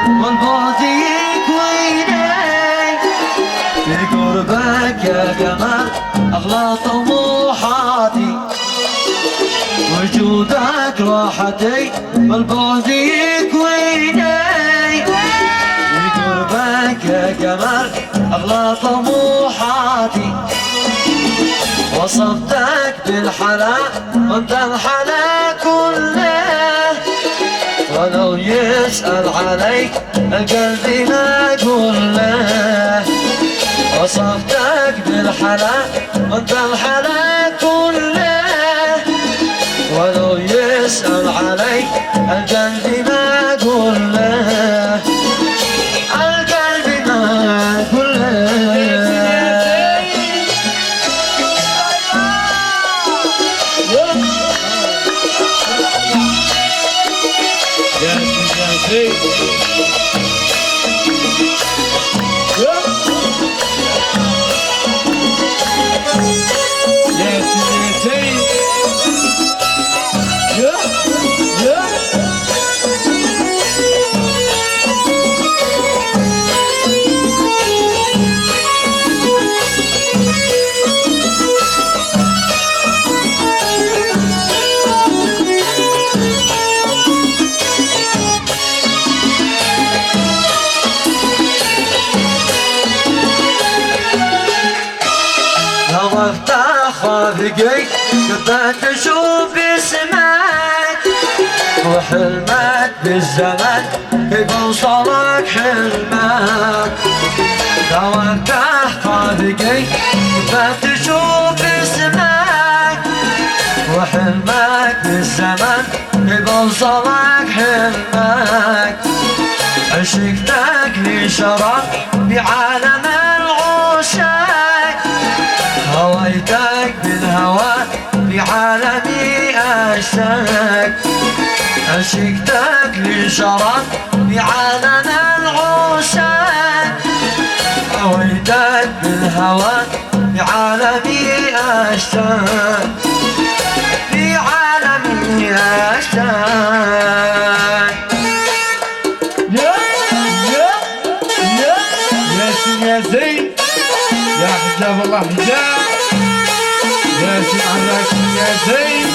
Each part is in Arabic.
والبعد يكويني في قربك يا قمر أغلى طموحاتي وجودك راحتي والبعد يكويني في قربك يا قمر أغلى طموحاتي وصفتك بالحلا وانت الحلا كله ولو يسأل عليك القلب ما كله وصفتك بالحلا وانت الحلا كله ولو يسأل عليك القلب ما كله القلب ما كله Hey. Yeah. Yes, yes, hey. Yeah. Yeah. خافقي كنت اشوف اسمك وحلمك بالزمن كيف وصلك حلمك دورت خافقي كنت اشوف اسمك وحلمك بالزمن كيف وصلك حلمك عشقتك لشرف بعالم العشاق هويتك بالهوى بعالمي أشتاق عشقتك لشرف بعالم العشاق هويتك بالهوى بعالمي أشتاق بعالمي أشتاق يا زين يا حجاب الله حجاب يا سيد عراك يا زين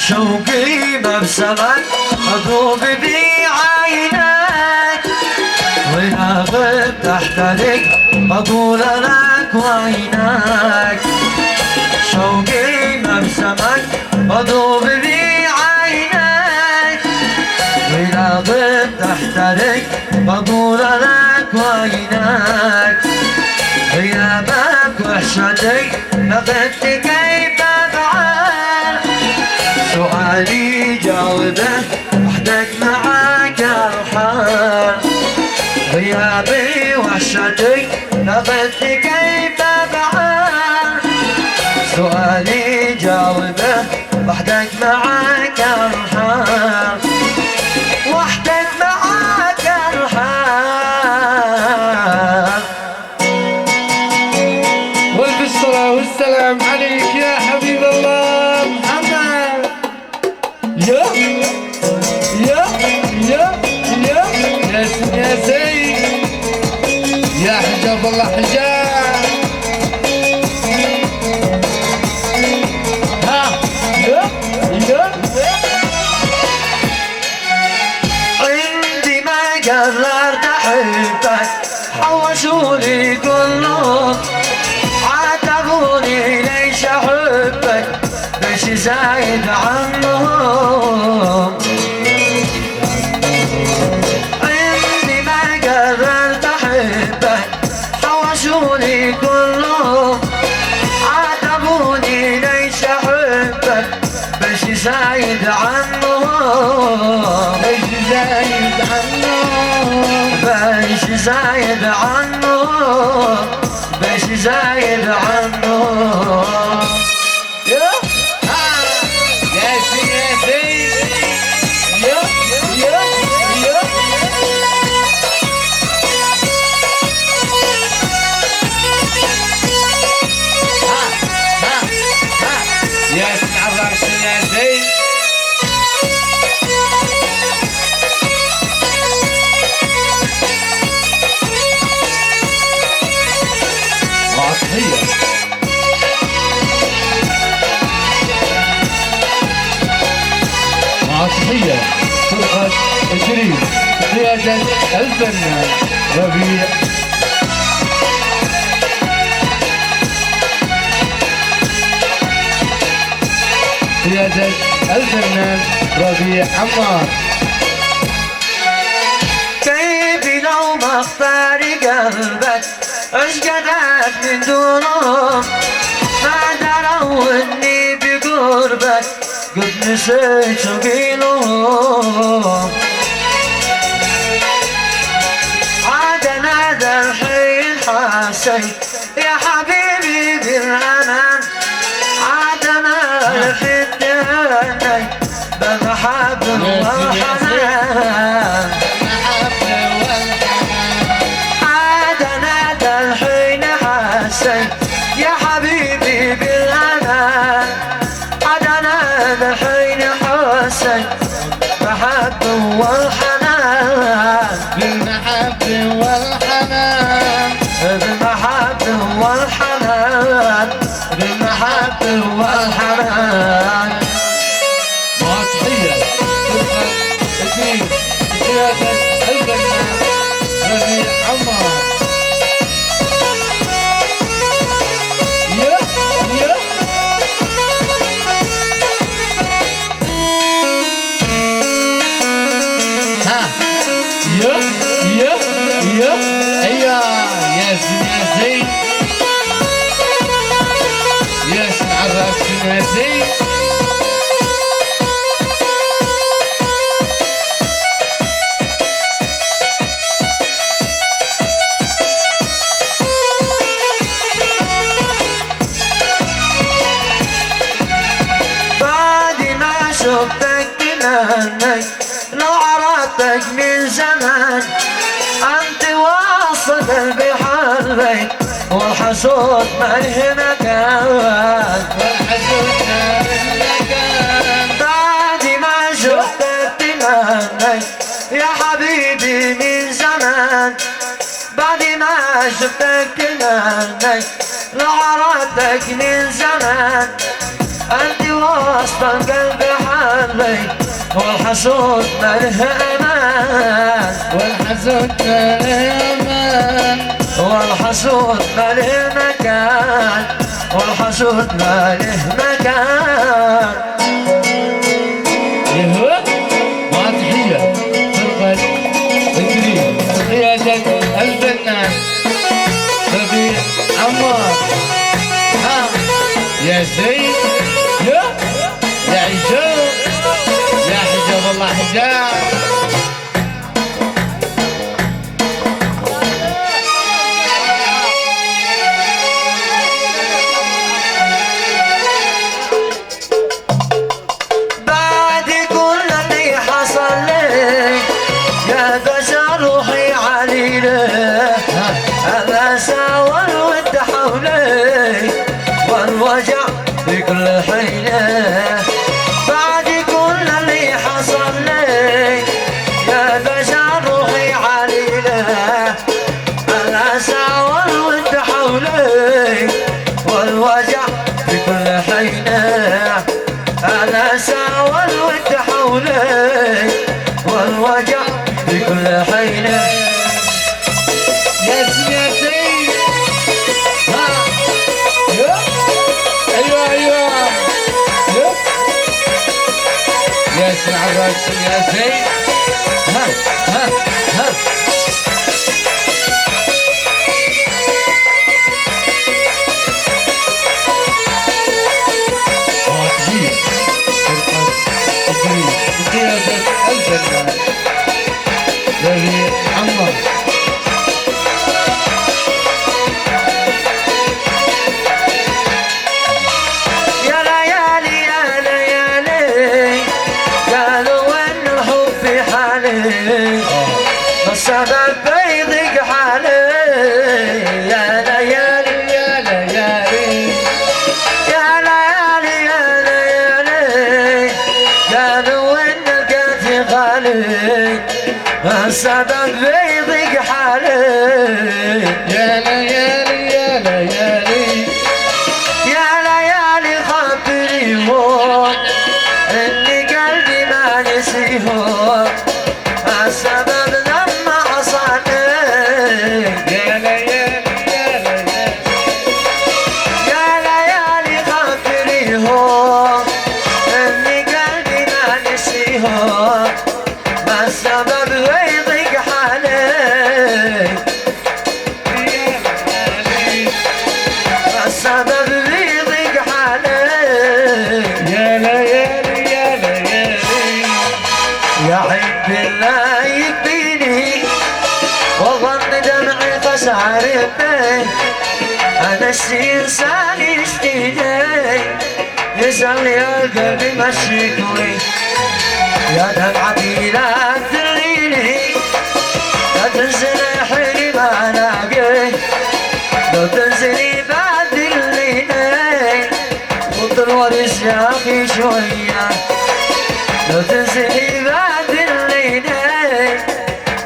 شوقي مبسمك مذوب بعينك وإذا غبت أحترق بقول لك وينك شوقي مبسمك مذوب بعينك وإذا غبت أحترق بقول لك وينك غيابك وحشتك لقيت كيف أفعل سؤالي جاوبه وحدك معاك الحال غيابي وحشتك لقيت كيف أفعل سؤالي جاوبه وحدك معاك الحال وحدك معاك الحال والبالصلاة والسلام عليك يا حبيب الله محمد يا زين يا حجاب الله حجاب ها يا عندي ما قررت احبك حوشولي كلهم عاتبوني ليش احبك ليش زايد عنه شغلي كله عاتبوني ليش احبك بس زايد عنهم ليش زايد عنهم بس زايد عنهم بس زايد عنهم ياسين ياسين يا يا يا ياسين عراس ياسين عطية عطية فرقة شريف قيادة الفنان ربيع قيادة الفنان ربيع عمار كيف لو ما اختار قلبك اشقدك من دونهم ما دروا اني بقربك قد نسيت شوقي لهم عاد انا ذا الحين حسيت يا حبيبي بالامان عاد انا في الدنيا بالمحبة والحنان عاد انا ذا الحين حسيت يا حبيبي بالامان عاد انا ذا الحين حسيت بالمحبة والحنان بالمحبة والحنان بالمحبة والحنان بالمحبة والحنان وتحية فرقة شريف قيادة الفنان ربيع عمار يا يا ها يا يا يا ايوه ياسين ياسين ياسين عراس ياسين بعد ما شفتك تمنيت لو عرفتك من زمان انت واصل قلبي حبيت والحسود ماله مكان والحزن مكان بعد ما شفتك تمنيت يا حبيبي من زمان بعد ما شفتك تمنيت لو عرفتك من زمان انت وسط القلب حبيت والحسود ماله امان والحزن امان والحسود ماله مكان والحسود ماله مكان يهو مع تحية فرقة شريف قيادة الفنان ربيع عمار ها يا زين يا حجاب يا حجاب الله حجاب بعد كل اللي حصل لي يا بشر روحي عليله الأسى والود حولي والوجع في كل حيله بعد كل اللي حصل لي يا بشر روحي عليله الأسى والود حولي والوجع في كل حيله الأسى والود حولي والوجع في كل حيله يا سيدي ها يا ايوه ايوه يا ياسين عراس ياسين ها ها ها السبب بيضيق حالي يا ليالي يا ليالي يا ليالي خبريهم اني قلبي ما نسيهم السبب لما عصاني يا ليالي يا ليالي يا ليالي خبريهم اني قلبي ما نسيهم ما السبب ويضيق حالي ما السبب ويضيق حالي يا ليالي يا ليالي يا عين بالله يكفيني وظن دمعي خسار بي انا الانسان يشتيني يسأل يا قلبي مشيكوي يا دمعتي لا تدريني لا تنزلي حيني ما الاقي لو تنزلي بعد الليلين خذ الورش يا اخي شويه لو تنزلي بعد الليلين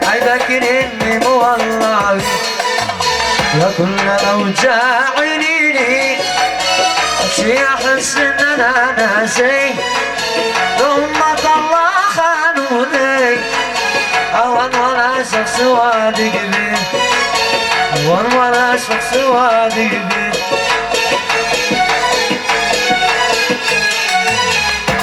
عيبك اني مو والله يا كل اوجاع عينيني شي احس ان انا ناسي ثم الله خانوني اوان ولا شخص وادق بي اوان ولا شخص وادق بي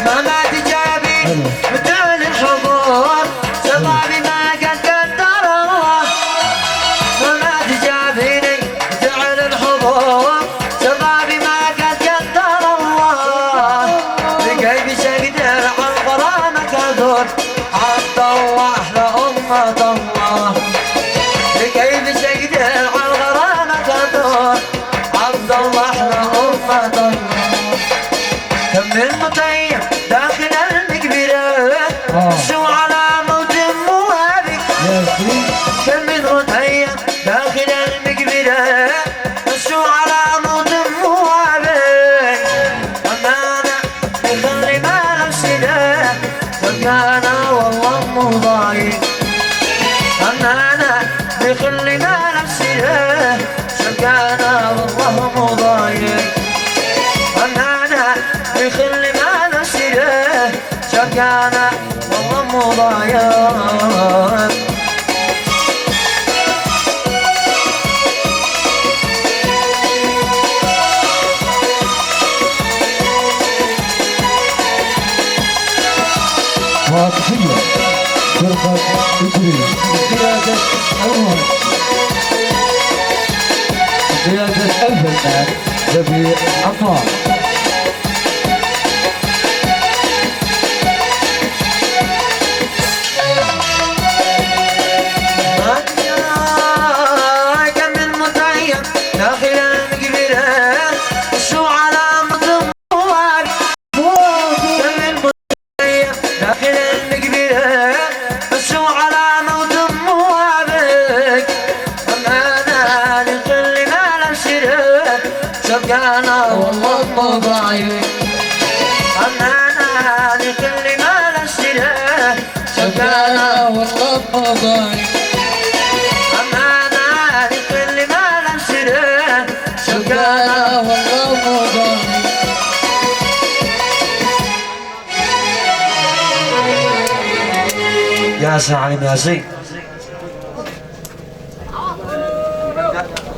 ما تجابي مثل الحضور شبابي ما قد قدره ما تجابيني مثل الحضور شبابي ما قد قدر الله لقيبي شقدر عن غرامك هذول عبد الله لأمة الله لقيبي شقدر عن غرامك هذول عبد الله لأمة الله كم من مطيب داخل المقبرة شو على موت موابك كم من مطيب داخل المقبرة شو على موت موابك أمانة يخلي ما نفسنا سكانا والله مضايق أمانة يخلي ما نفسنا سكانا والله مضايق أمانة يخلي ما نفسنا سكانا والله مضايق واضحية فرقة إدريس بقيادة أول بقيادة الفنان ربيع عطار كم من مطيب داخل المقبرة شو علامة موالي كم من مطيب داخل المقبرة شو علامة موالك أمانة لكل ما نشره شبقانا والله مضايق أمانة لكل ما نشره شبقانا والله مضايق أمانة لكل ما نشره شبقانا والله مضايق يا سعيد يا زين